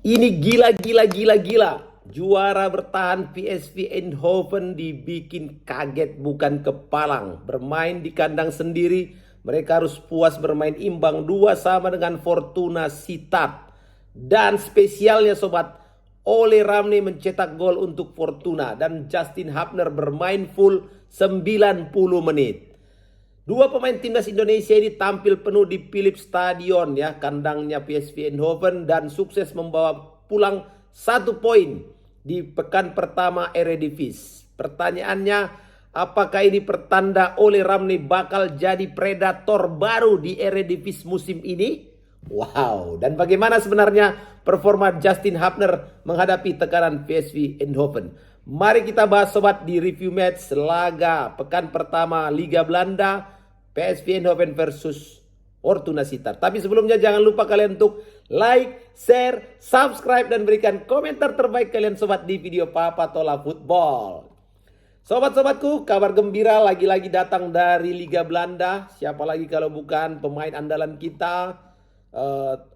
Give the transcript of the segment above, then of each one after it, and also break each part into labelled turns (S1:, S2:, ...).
S1: Ini gila. Juara bertahan PSV Eindhoven dibikin kaget bukan kepalang. Bermain di kandang sendiri, mereka harus puas bermain imbang 2 sama dengan Fortuna Sittard. Dan spesialnya sobat, Ole Ramne mencetak gol untuk Fortuna dan Justin Hapner bermain full 90 menit. Dua pemain timnas Indonesia ini tampil penuh di Philips Stadion ya, kandangnya PSV Eindhoven, dan sukses membawa pulang 1 poin di pekan pertama Eredivisie. Pertanyaannya, apakah ini pertanda Ole Ramne bakal jadi predator baru di Eredivisie musim ini? Wow, dan bagaimana sebenarnya performa Justin Hapner menghadapi tekanan PSV Eindhoven? Mari kita bahas sobat di review match laga pekan pertama Liga Belanda, PSV Eindhoven versus Fortuna Sittard. Tapi sebelumnya jangan lupa kalian untuk like, share, subscribe, dan berikan komentar terbaik kalian sobat di video Papa Tola Football. Sobat-sobatku, kabar gembira lagi-lagi datang dari Liga Belanda. Siapa lagi kalau bukan pemain andalan kita,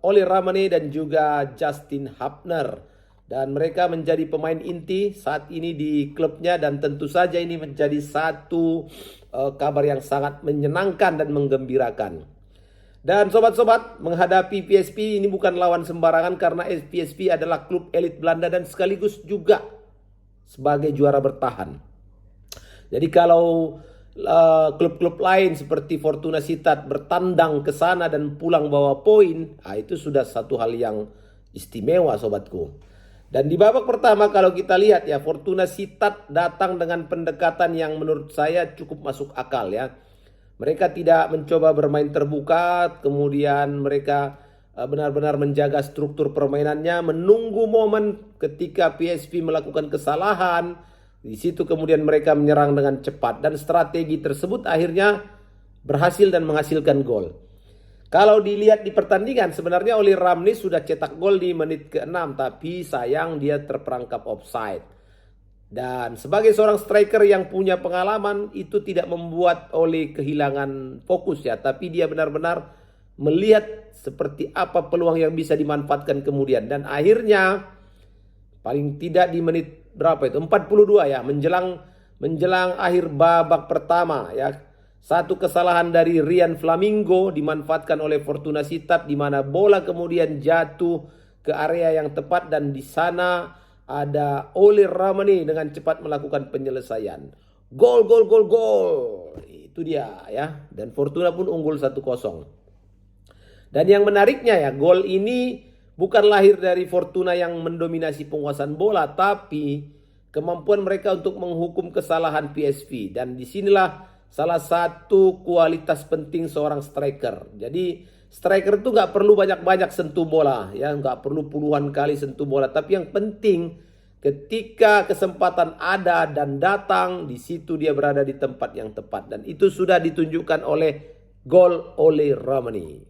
S1: Ole Ramne dan juga Justin Hapner. Dan mereka menjadi pemain inti saat ini di klubnya, dan tentu saja ini menjadi satu kabar yang sangat menyenangkan dan menggembirakan. Dan sobat-sobat, menghadapi PSV ini bukan lawan sembarangan karena PSV adalah klub elit Belanda dan sekaligus juga sebagai juara bertahan. Jadi kalau klub-klub lain seperti Fortuna Sittard bertandang ke sana dan pulang bawa poin, itu sudah satu hal yang istimewa sobatku. Dan di babak pertama kalau kita lihat ya, Fortuna Sittard datang dengan pendekatan yang menurut saya cukup masuk akal ya. Mereka tidak mencoba bermain terbuka, kemudian mereka benar-benar menjaga struktur permainannya, menunggu momen ketika PSV melakukan kesalahan. Di situ kemudian mereka menyerang dengan cepat, dan strategi tersebut akhirnya berhasil dan menghasilkan gol. Kalau dilihat di pertandingan, sebenarnya Ole Ramne sudah cetak gol di menit ke-6, tapi sayang dia terperangkap offside. Dan sebagai seorang striker yang punya pengalaman, itu tidak membuat Ole kehilangan fokus ya, tapi dia benar-benar melihat seperti apa peluang yang bisa dimanfaatkan kemudian. Dan akhirnya paling tidak di menit berapa itu? 42 ya, menjelang akhir babak pertama ya. Satu kesalahan dari Rian Flamingo dimanfaatkan oleh Fortuna Sittard, di mana bola kemudian jatuh ke area yang tepat, dan di sana ada Ole Ramne dengan cepat melakukan penyelesaian. Gol. Itu dia ya. Dan Fortuna pun unggul 1-0. Dan yang menariknya ya, gol ini bukan lahir dari Fortuna yang mendominasi penguasaan bola, tapi kemampuan mereka untuk menghukum kesalahan PSV. Dan disinilah salah satu kualitas penting seorang striker. Jadi striker itu nggak perlu banyak-banyak sentuh bola, ya, nggak perlu puluhan kali sentuh bola. Tapi yang penting ketika kesempatan ada dan datang, di situ dia berada di tempat yang tepat. Dan itu sudah ditunjukkan oleh gol Ole Ramne.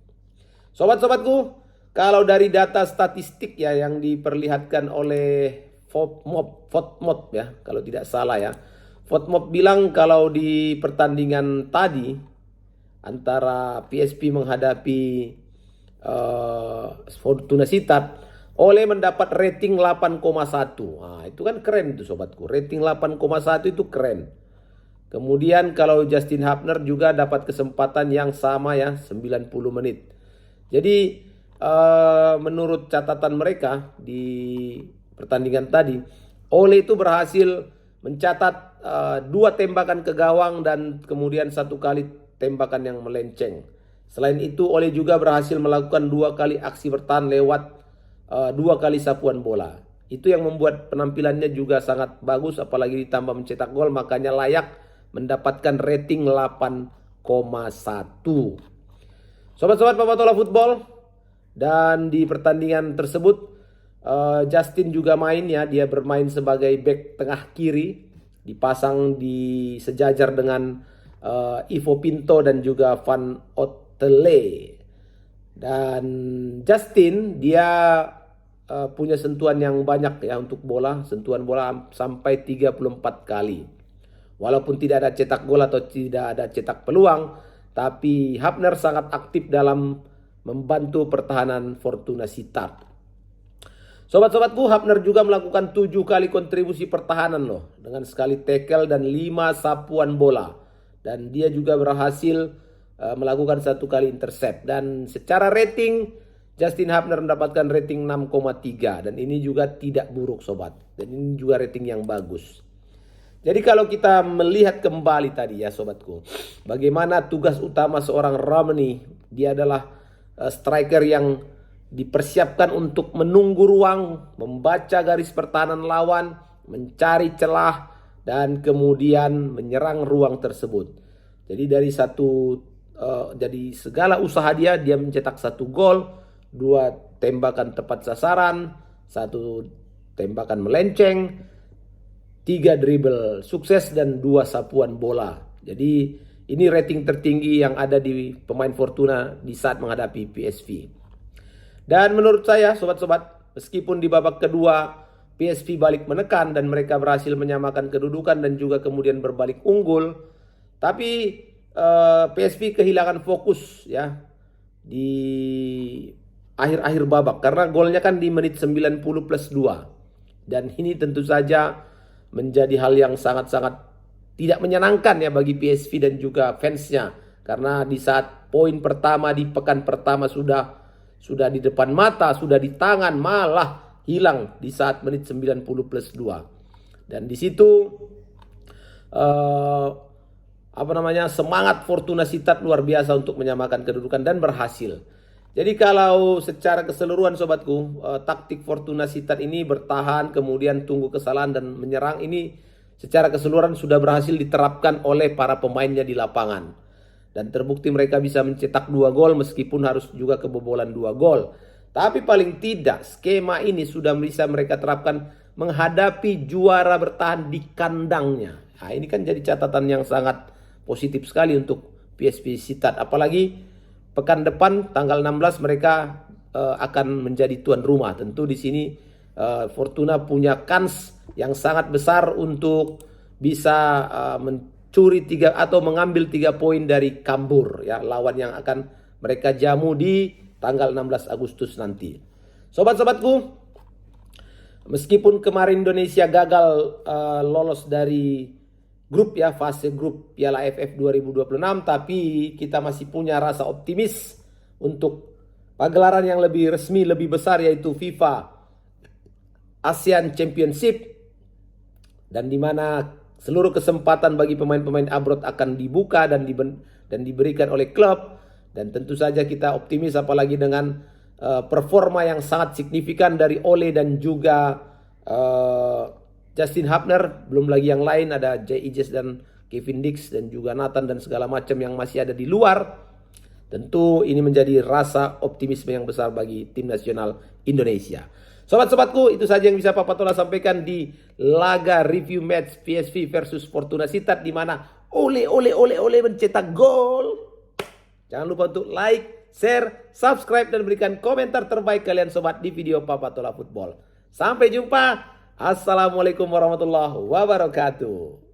S1: Sobat-sobatku, kalau dari data statistik ya yang diperlihatkan oleh FOTMOB ya, kalau tidak salah ya. FOTMOB bilang kalau di pertandingan tadi antara PSV menghadapi Fortuna Sittard, Ole mendapat rating 8,1. Nah, itu kan keren itu sobatku. Rating 8,1 itu keren. Kemudian kalau Justin Hapner juga dapat kesempatan yang sama ya, 90 menit. Jadi menurut catatan mereka di pertandingan tadi, Ole itu berhasil mencatat 2 tembakan ke gawang dan kemudian 1 kali tembakan yang melenceng. Selain itu Ole juga berhasil melakukan 2 kali aksi bertahan lewat 2 kali sapuan bola. Itu yang membuat penampilannya juga sangat bagus, apalagi ditambah mencetak gol, makanya layak mendapatkan rating 8,1. Sobat-sobat Papa Tola Football, dan di pertandingan tersebut Justin juga main ya, dia bermain sebagai back tengah kiri, dipasang di sejajar dengan Ivo Pinto dan juga Van Ottele. Dan Justin dia punya sentuhan yang banyak ya untuk bola, sentuhan bola sampai 34 kali. Walaupun tidak ada cetak gol atau tidak ada cetak peluang, tapi Hapner sangat aktif dalam membantu pertahanan Fortuna Sittard. Sobat-sobatku, Hafner juga melakukan 7 kali kontribusi pertahanan loh, dengan sekali tackle dan 5 sapuan bola. Dan dia juga berhasil melakukan 1 kali intercept. Dan secara rating, Justin Hafner mendapatkan rating 6,3. Dan ini juga tidak buruk sobat. Dan ini juga rating yang bagus. Jadi kalau kita melihat kembali tadi ya sobatku, bagaimana tugas utama seorang Romney, dia adalah striker yang dipersiapkan untuk menunggu ruang, membaca garis pertahanan lawan, mencari celah, dan kemudian menyerang ruang tersebut. Jadi dari segala usaha dia mencetak 1 gol, 2 tembakan tepat sasaran, 1 tembakan melenceng, 3 dribble sukses, dan 2 sapuan bola. Jadi ini rating tertinggi yang ada di pemain Fortuna di saat menghadapi PSV. Dan menurut saya sobat-sobat, meskipun di babak kedua PSV balik menekan dan mereka berhasil menyamakan kedudukan dan juga kemudian berbalik unggul, tapi PSV kehilangan fokus ya di akhir-akhir babak karena golnya kan di menit 90 plus 2. Dan ini tentu saja menjadi hal yang sangat-sangat tidak menyenangkan ya bagi PSV dan juga fansnya, karena di saat poin pertama di pekan pertama sudah di depan mata, sudah di tangan, malah hilang di saat menit 90 plus 2. Dan di situ semangat Fortuna Sittard luar biasa untuk menyamakan kedudukan dan berhasil. Jadi kalau secara keseluruhan sobatku, taktik Fortuna Sittard ini bertahan, kemudian tunggu kesalahan dan menyerang, ini secara keseluruhan sudah berhasil diterapkan oleh para pemainnya di lapangan. Dan terbukti mereka bisa mencetak 2 gol meskipun harus juga kebobolan 2 gol. Tapi paling tidak skema ini sudah bisa mereka terapkan menghadapi juara bertahan di kandangnya. Nah, ini kan jadi catatan yang sangat positif sekali untuk PSV Sittard. Apalagi pekan depan tanggal 16 mereka akan menjadi tuan rumah. Tentu di sini Fortuna punya kans yang sangat besar untuk bisa mencuri 3 atau mengambil 3 poin dari Kambur ya, lawan yang akan mereka jamu di tanggal 16 Agustus nanti. Sobat-sobatku, meskipun kemarin Indonesia gagal lolos dari grup ya, fase grup Piala AFF 2026, tapi kita masih punya rasa optimis untuk pagelaran yang lebih resmi, lebih besar, yaitu FIFA ASEAN Championship, dan di mana seluruh kesempatan bagi pemain-pemain abroad akan dibuka dan diberikan oleh klub. Dan tentu saja kita optimis apalagi dengan performa yang sangat signifikan dari Ole dan juga Justin Hafner. Belum lagi yang lain, ada Jay Ijes dan Kevin Dix dan juga Nathan dan segala macam yang masih ada di luar. Tentu ini menjadi rasa optimisme yang besar bagi tim nasional Indonesia. Sobat-sobatku, itu saja yang bisa Papa Tola sampaikan di laga review match PSV versus Fortuna Sittard, di mana Ole mencetak gol. Jangan lupa untuk like, share, subscribe, dan berikan komentar terbaik kalian sobat di video Papa Tola Football. Sampai jumpa. Assalamualaikum warahmatullahi wabarakatuh.